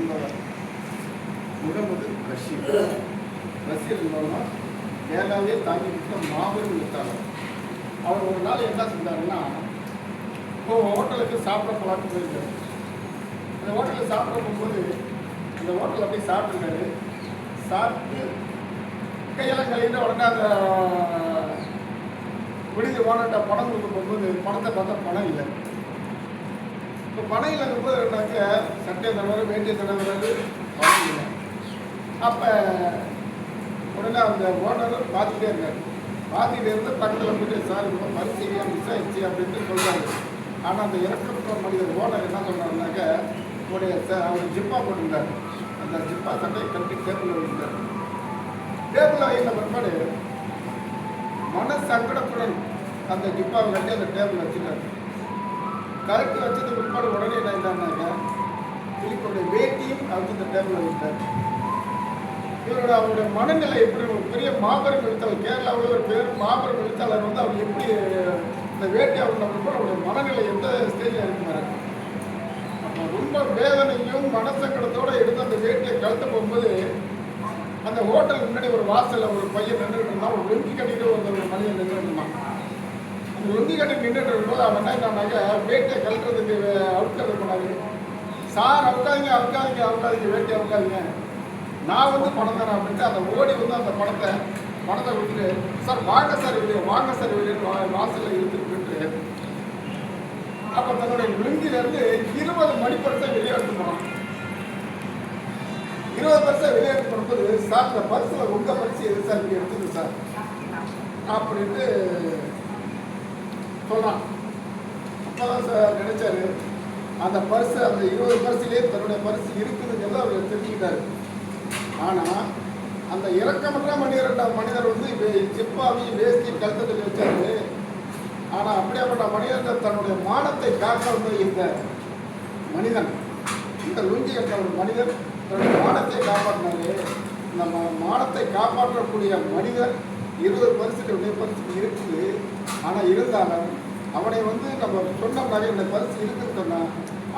என்பவர் முகமது பஷீர். பஷீர் என்பவர் கேரளாவே தாங்கிவிட்ட மாபெரும் எழுத்தாளர். அவர் ஒரு நாள் என்ன செஞ்சாருன்னா, இப்போ ஹோட்டலுக்கு சாப்பிட போலான்னு போயிருக்காரு. அந்த ஹோட்டலில் சாப்பிட போகும்போது அந்த ஹோட்டலில் அப்படியே சாப்பிட்டுருக்காரு. சாப்பிட்டு கையெல்லாம் கழிட்டு உடனே அந்த விடுதி ஓனர்கிட்ட பணம் கொடுக்க போகும்போது பணத்தை பார்த்தா பணம் இல்லை. இப்போ பணம் இல்லைங்கும்போது என்னன்னாக்க சட்டை தடவை வேண்டிய தடவை பணம் இல்லை. அப்போ உடனே அந்த ஓனர் பார்த்துட்டே இருக்காரு. பார்த்துக்கிட்டே இருந்து பக்கத்தில் போயிட்டு சார் இப்போ பரிசையா மிஸ் ஆயிடுச்சு அப்படின்ட்டு சொல்கிறாரு. ஆனால் அந்த இறக்கப்பட்ட மனிதர் ஓனர் என்ன சொல்கிறாருனாக்க உடைய அவர் ஜிப்பா போட்டிருந்தார். அந்த ஜிப்பா சட்டையை கட்டி டேபிளில் வைக்கிறார். டேபிளில் வைக்கிற பிற்பாடு மன சங்கடத்துடன் அந்த ஜிப்பாவை கட்டி அந்த டேபிள் வச்சுட்டார். கரெக்டு வச்சது பிற்பாடு உடனே என்ன இருந்தாருனாக்க திருப்பியுடைய வேட்டியும் அவர் இந்த டேபிளில் வைத்தார். இவரோட அவருடைய மனநிலை எப்படி ஒரு பெரிய மாபெரும் எழுத்தாளர், கேரளாவில் ஒரு பெரும் மாபெரும் எழுத்தாளர் வந்து அவர் எப்படி இந்த வேட்டி அவங்க அவருடைய மனநிலை எந்த ஸ்டேஜில் இருக்குமாரு. அப்போ ரொம்ப வேதனையும் மனசங்கடத்தோடு எடுத்து அந்த வேட்டியை கழுத்த போகும்போது அந்த ஹோட்டல் முன்னாடி ஒரு வாசலில் ஒரு பையன் நின்றுட்டு இருந்தான். ஒரு லுங்கி கட்டிட்டு ஒரு மனிதன் நின்றுட்டு இருந்தான். அந்த லுங்கி கட்டி நின்றுட்டு இருக்கும்போது அவன் என்னன்னாக்க வேட்டியை கழட்டுறதுக்கு அவுட்கிறது பண்ணாரு. சார் அவுக்காதீங்க அவுக்காதீங்க அவுக்காதீங்க வேட்டியை அவுக்காதீங்க, நான் வந்து பணம் தரேன் அப்படின்ட்டு அந்த ஓடி வந்து அந்த பணத்தை விட்டுட்டு சார் வாங்க சார் வெளியே வாங்க சார் வெளியே வாசலில் இழுத்துட்டு போயிட்டு அப்போ தன்னுடைய லுங்கிலேருந்து 20 மணிப்பரிசை வெளியே எடுத்து போனான். 20 பரிசை வெளியே எடுத்து போகும்போது சார் இந்த பரிசில் உங்கள் பரிசு எது சார் நீங்கள் எடுத்துது சார் அப்படின்ட்டு சொன்னான். அப்போதான் சார் நினைச்சாரு அந்த பரிசு அந்த 20 பரிசுலேயே தன்னுடைய பரிசு இருக்குதுங்கிறத அவர் தெரிஞ்சுக்கிட்டாரு. ஆனால் அந்த இறக்கமற்ற மனிதர் வந்து ஜிப்பாவையும் வேஸ்டியும் கழுத்தத்தில் வச்சாரு. ஆனால் அப்படியாப்பட்ட மனிதர் தன்னுடைய மானத்தை காக்க வந்து இந்த மனிதன், இந்த லுங்கி கட்ட ஒரு மனிதர் தன்னுடைய மானத்தை காப்பாற்றினாரு. இந்த மானத்தை காப்பாற்றக்கூடிய மனிதர் 20 பரிசுக்கு 20 பரிசுக்கு இருக்குது. ஆனால் இருந்தாலும் அவனை வந்து நம்ம சொன்னோம்னாலே இந்த பரிசு இருக்குன்னு சொன்னால்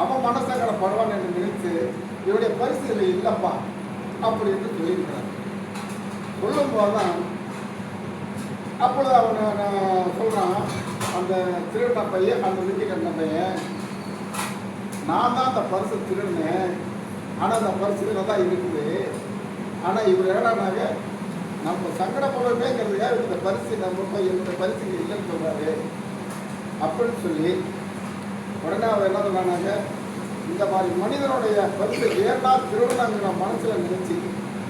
அவன் மனசங்கட பரவாயில்ல என்று நினைத்து இவருடைய பரிசு இதில் இல்லைப்பா அப்படின்னு சொல்லியிருக்கிறார். சொல்லும்போது தான் அப்பொழுது அவனை சொல்கிறான், அந்த திருடின பையன், அந்த லுங்கி கட்டின பையன், நான் தான் அந்த பரிசு திருடினேன், ஆனால் அந்த பரிசு இதில் தான் இருக்குது. ஆனால் இவர் ஏடானாங்க நம்ம சங்கடப்படுறதுங்கிறதுக்காக இந்த பரிசு நம்ம போய் என்னுடைய பரிசு இல்லைன்னு சொல்கிறாரு அப்படின்னு சொல்லி உடனே அவர் என்ன சொன்னாங்க, இந்த மாதிரி மனிதனுடைய பரிசு ஏன்னா திருவிழாங்கிற மனசில் நினைச்சு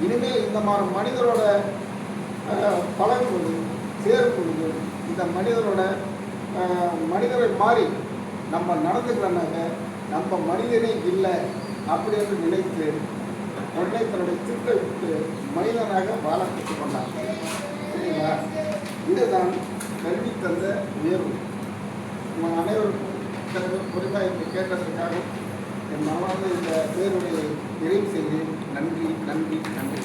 இனிமேல் இந்த மாதிரி மனிதரோட பழகுவது சேரும்பொழுது இந்த மனிதரை மாறி நம்ம நடந்துக்கிறனாங்க நம்ம மனிதனே இல்லை அப்படி என்று நினைத்து உடனே தன்னுடைய திருட்டை விட்டு மனிதனாக வாழ கற்றுக்கொண்டாங்க. சரிங்களா? இதுதான் கல்வி தந்த உயர்வு. நம்ம அனைவருக்கும் பொறுப்பாக இன்று கேட்டதற்காக என் மனமார்ந்த இந்த பேருடைய நிறைவு செய்கிறேன். நன்றி நன்றி நன்றி.